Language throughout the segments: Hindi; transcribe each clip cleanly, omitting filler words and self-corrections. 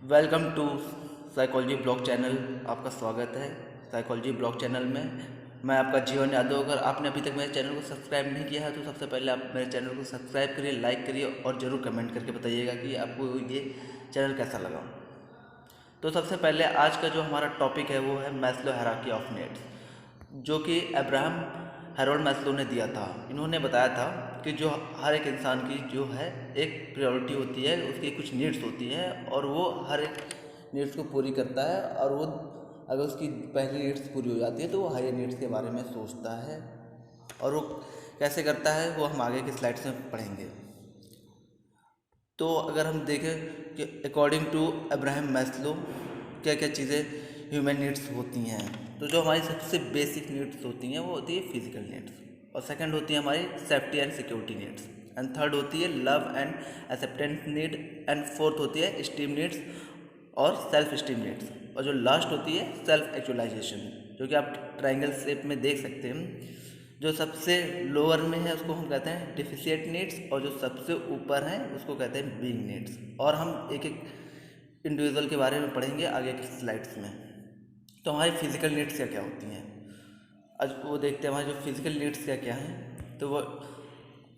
Welcome to psychology blog channel. आपका स्वागत है साइकोलॉजी ब्लॉग चैनल में। मैं आपका जीवन यादव। अगर आपने अभी तक मेरे चैनल को सब्सक्राइब नहीं किया है तो सबसे पहले आप मेरे चैनल को सब्सक्राइब करिए, लाइक करिए और ज़रूर कमेंट करके बताइएगा कि आपको ये चैनल कैसा लगा। तो सबसे पहले आज का जो हमारा टॉपिक है वो है मैस्लो हायरार्की ऑफ नीड्स, जो कि अब्राहम हैरोल्ड मैस्लो ने दिया था। इन्होंने बताया था कि जो हर एक इंसान की जो है एक प्रायोरिटी होती है, उसकी कुछ नीड्स होती है और वो हर एक नीड्स को पूरी करता है, और वो अगर उसकी पहली नीड्स पूरी हो जाती है तो वो हायर नीड्स के बारे में सोचता है। और वो कैसे करता है वो हम आगे की स्लाइड्स में पढ़ेंगे। तो अगर हम देखें कि अकॉर्डिंग टू अब्राहम मैस्लो क्या क्या चीज़ें ह्यूमन नीड्स होती हैं, तो जो हमारी सबसे बेसिक नीड्स होती हैं वो होती है फिजिकल नीड्स, और सेकंड होती है हमारी safety and security needs, and third होती है love and acceptance need, and fourth होती है स्टीम नीड्स और सेल्फ स्टीम नीड्स, और जो लास्ट होती है सेल्फ एक्चुअलाइजेशन, जो कि आप ट्रायंगल शेप में देख सकते हैं। जो सबसे लोअर में है उसको हम कहते हैं डिफिशिएंट नीड्स, और जो सबसे ऊपर है उसको कहते हैं बीइंग नीड्स। और हम एक एक इंडिविजुअल के बारे में पढ़ेंगे आगे की स्लाइड्स में। तो हमारी फिजिकल नीड्स क्या क्या होती हैं, आज वो देखते हैं हमारी जो फिजिकल नीड्स क्या क्या हैं। तो वो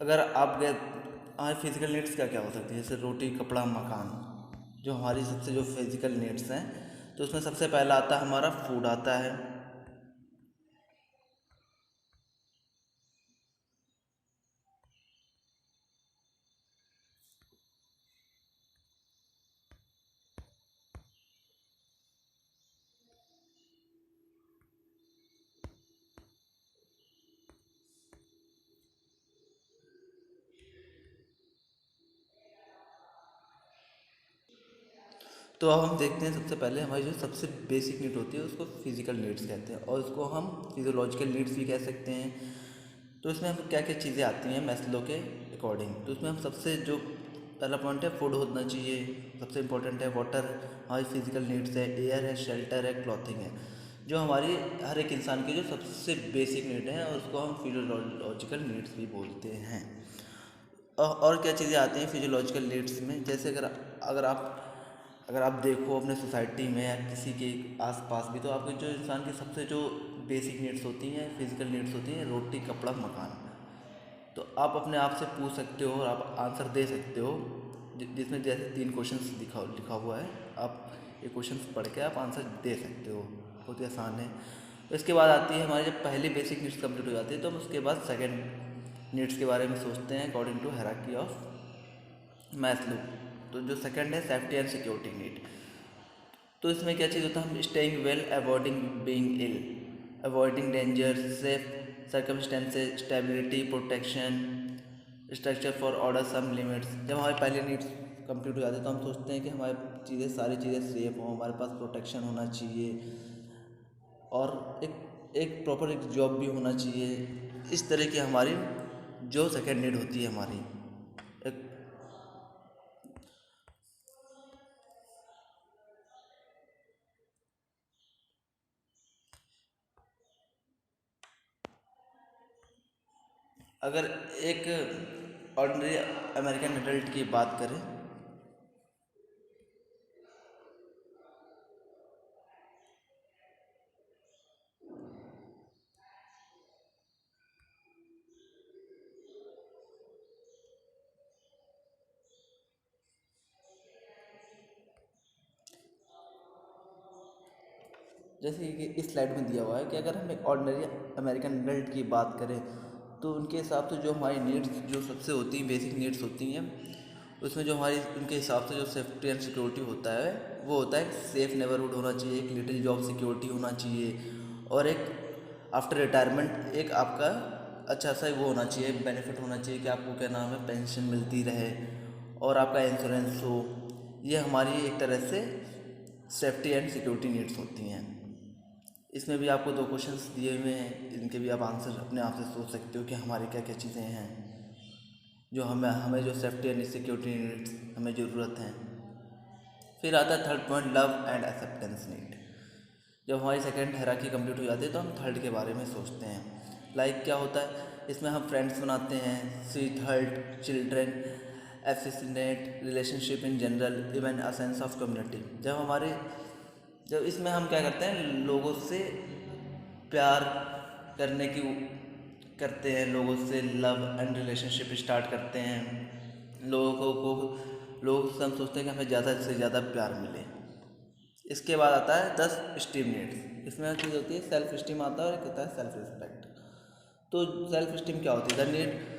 अगर आप गए, हमारी फिजिकल नीड्स क्या क्या हो सकती है, जैसे रोटी कपड़ा मकान, जो हमारी सबसे जो फिजिकल नीड्स हैं। तो उसमें सबसे पहला आता है हमारा फूड आता है। तो अब हम देखते हैं सबसे पहले हमारी जो सबसे बेसिक नीड होती है उसको फिजिकल नीड्स कहते हैं, और उसको हम फिजियोलॉजिकल नीड्स भी कह सकते हैं। तो इसमें हम क्या क्या चीज़ें आती हैं मैस्लो के अकॉर्डिंग। तो उसमें हम सबसे जो पहला पॉइंट है फूड होना चाहिए, सबसे इम्पोर्टेंट है वाटर, हमारी फिजिकल नीड्स है, एयर है, शेल्टर है, क्लॉथिंग है, जो हमारी हर एक इंसान की जो सबसे बेसिक नीड है, और उसको हम फिजियोलॉजिकल नीड्स भी बोलते हैं। और क्या चीज़ें आती हैं फिजियोलॉजिकल नीड्स में, जैसे अगर आप अगर आप देखो अपने सोसाइटी में या किसी के आसपास भी, तो आपके जो इंसान की सबसे जो बेसिक नीड्स होती हैं, फिजिकल नीड्स होती हैं, रोटी कपड़ा मकान। तो आप अपने आप से पूछ सकते हो और आप आंसर दे सकते हो, जिसमें जैसे 3 क्वेश्चंस लिखा हुआ है, आप ये क्वेश्चंस पढ़ के आप आंसर दे सकते हो, बहुत ही आसान है। तो इसके बाद आती है हमारी जब पहली बेसिक नीड्स कंप्लीट हो जाती है तो हम उसके बाद सेकंड नीड्स के बारे में सोचते हैं according to hierarchy of Maslow. तो जो सेकंड है सेफ्टी एंड सिक्योरिटी नीड। तो इसमें क्या चीज़ होता है, हम staying well, avoiding being ill, avoiding danger, safe circumstances, stability, protection, structure for order, some limits. जब हमारी पहली नीड्स कंप्लीट हो जाती है तो हम सोचते हैं कि हमारी चीज़ें सारी चीज़ें सेफ हों, हमारे पास प्रोटेक्शन होना चाहिए, और एक प्रॉपर एक जॉब भी होना चाहिए। इस तरह की हमारी जो सेकेंड नीड होती है हमारी एक। अगर एक ऑर्डिनरी अमेरिकन एडल्ट की बात करें, जैसे कि इस स्लाइड में दिया हुआ है कि अगर हम एक ऑर्डिनरी अमेरिकन एडल्ट की बात करें तो उनके हिसाब से जो हमारी नीड्स जो सबसे होती हैं, बेसिक नीड्स होती हैं, उसमें जो हमारी उनके हिसाब से जो सेफ्टी एंड सिक्योरिटी होता है वो होता है सेफ़ नेबरहुड होना चाहिए, एक लिटिल जॉब सिक्योरिटी होना चाहिए, और एक आफ्टर रिटायरमेंट एक आपका अच्छा सा वो होना चाहिए, बेनिफिट होना चाहिए कि आपको क्या नाम है पेंशन मिलती रहे और आपका इंश्योरेंस हो। ये हमारी एक तरह से सेफ्टी एंड सिक्योरिटी नीड्स होती हैं। इसमें भी आपको 2 क्वेश्चंस दिए हुए हैं, इनके भी आप आंसर अपने आप से सोच सकते हो कि हमारी क्या क्या चीज़ें हैं जो हमें हमें जो सेफ्टी एंड सिक्योरिटी नीड्स हमें ज़रूरत है। फिर आता है third point love and acceptance need. जब हमारी सेकंड हायरार्की कंप्लीट हो जाती है तो हम थर्ड के बारे में सोचते हैं। लाइक क्या होता है, इसमें हम फ्रेंड्स बनाते हैं, sweet heart children efficient relationship in general, even a sense of community. जब इसमें हम क्या करते हैं, लोगों से प्यार करने की करते हैं, लोगों से लव एंड रिलेशनशिप स्टार्ट करते हैं। लोग सब सोचते हैं कि हमें ज़्यादा से ज़्यादा प्यार मिले। इसके बाद आता है 10 स्टीम नीड्स। इसमें चीज़ होती है सेल्फ स्टीम आता है और एक होता है सेल्फ रिस्पेक्ट। तो सेल्फ स्टीम क्या होती है? द नीड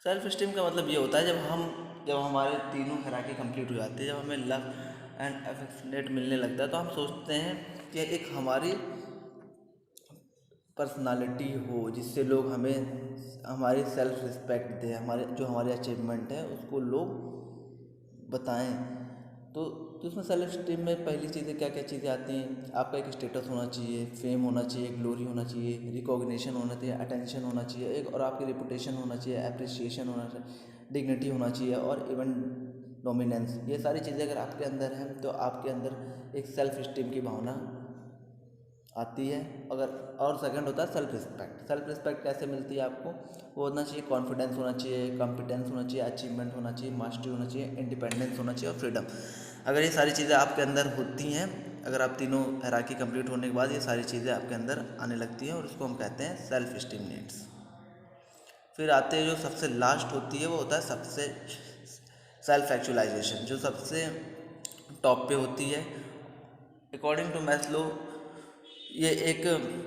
सेल्फ स्टीम का मतलब ये होता है जब हमारे तीनों खराकी कंप्लीट हो जाती है, जब हमें लव एंड अफेक्शनेट मिलने लगता है, तो हम सोचते हैं कि एक हमारी पर्सनालिटी हो जिससे लोग हमें हमारी सेल्फ रिस्पेक्ट दें, हमारे अचीवमेंट है उसको लोग बताएं। तो इसमें सेल्फ स्टीम में पहली चीज़ें क्या क्या चीज़ें आती हैं? आपका एक स्टेटस होना चाहिए, फेम होना चाहिए, ग्लोरी होना चाहिए, रिकॉग्निशन होना चाहिए, अटेंशन होना चाहिए, एक और आपकी रिपुटेशन होना चाहिए, अप्रिसिएशन होना चाहिए, डिग्निटी होना चाहिए और इवन डोमिनेंस। ये सारी चीज़ें अगर आपके अंदर हैं तो आपके अंदर एक सेल्फ स्टीम की भावना आती है। और सेकंड होता है सेल्फ रिस्पेक्ट। सेल्फ रिस्पेक्ट कैसे मिलती है आपको? वो होना चाहिए कॉन्फिडेंस होना चाहिए, कॉम्पिटेंस होना चाहिए, अचीवमेंट होना चाहिए, मास्टरी होना चाहिए, इंडिपेंडेंस होना चाहिए और फ्रीडम। अगर ये सारी चीज़ें आपके अंदर होती हैं, अगर आप तीनों हैरार्की कंप्लीट होने के बाद ये सारी चीज़ें आपके अंदर आने लगती हैं और उसको हम कहते हैं सेल्फ स्टीम नीड्स। फिर आते हैं जो सबसे लास्ट होती है, वो होता है सबसे सेल्फ एक्चुअलाइजेशन, जो सबसे टॉप पे होती है। अकॉर्डिंग टू मैस्लो ये एक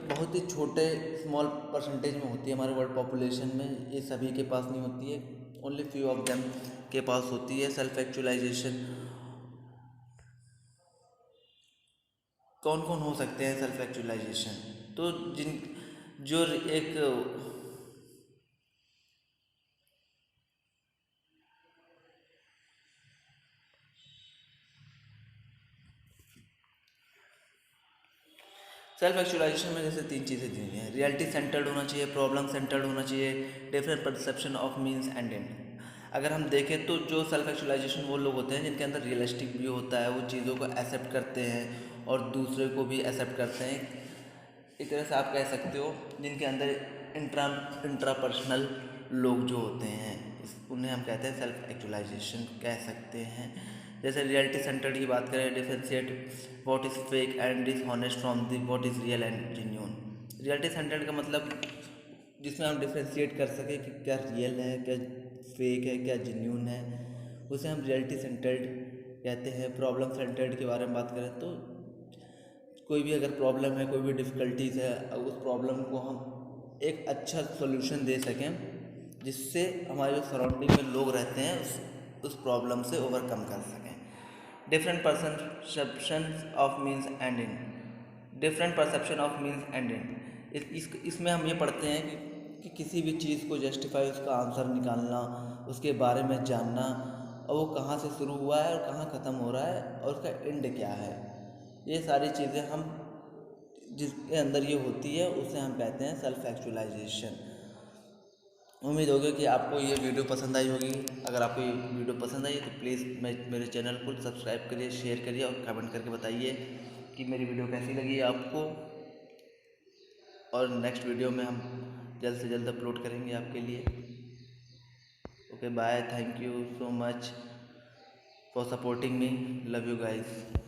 बहुत ही छोटे स्मॉल परसेंटेज में होती है हमारे वर्ल्ड पॉपुलेशन में। ये सभी के पास नहीं होती है, ओनली फ्यू ऑफ देम के पास होती है सेल्फ एक्चुअलाइजेशन। कौन कौन हो सकते हैं सेल्फ एक्चुअलाइजेशन? तो जिन जो एक सेल्फ एक्चुअलाइजेशन में जैसे तीन चीज़ें दी हैं। रियलिटी सेंटर्ड होना चाहिए, प्रॉब्लम सेंटर्ड होना चाहिए, different perception of means and and. अगर हम देखें तो जो सेल्फ एक्चुअलाइजेशन वो लोग होते हैं जिनके अंदर रियलिस्टिक व्यू होता है, वो चीज़ों को एक्सेप्ट करते हैं और दूसरे को भी एक्सेप्ट करते हैं। एक तरह से आप कह सकते हो जिनके अंदर इंट्रापर्सनल लोग जो होते हैं उन्हें हम कहते हैं सेल्फ एक्चुअलाइजेशन कह सकते हैं। जैसे रियलिटी सेंटर्ड की बात करें, differentiate what is fake and dishonest from the what is real and genuine. Reality centred का मतलब जिसमें हम डिफरेंशिएट कर सकें कि क्या रियल है, क्या फेक है, क्या जेन्युइन है, उसे हम रियलिटी सेंटर्ड कहते हैं। प्रॉब्लम सेंटर्ड के बारे में बात करें तो कोई भी अगर प्रॉब्लम है, कोई भी डिफ़िकल्टीज़ है, उस प्रॉब्लम को हम एक अच्छा सॉल्यूशन दे सकें जिससे हमारे जो सराउंडिंग में लोग रहते हैं उस प्रॉब्लम से ओवरकम कर सकें। Different perception of means and in. Different perception of means and in, इसमें हम ये पढ़ते हैं कि किसी भी चीज़ को जस्टिफाई, उसका आंसर निकालना, उसके बारे में जानना और वो कहाँ से शुरू हुआ है और कहाँ ख़त्म हो रहा है और उसका एंड क्या है। ये सारी चीज़ें हम जिसके अंदर ये होती है उसे हम कहते हैं सेल्फ एक्चुअलाइजेशन। उम्मीद होगी कि आपको ये वीडियो पसंद आई होगी। अगर आपको ये वीडियो पसंद आई तो प्लीज़ मेरे चैनल को सब्सक्राइब करिए, शेयर करिए और कमेंट करके बताइए कि मेरी वीडियो कैसी लगी आपको। और नेक्स्ट वीडियो में हम जल्द से जल्द अपलोड करेंगे आपके लिए। Okay bye, thank you so much for supporting me, love you guys.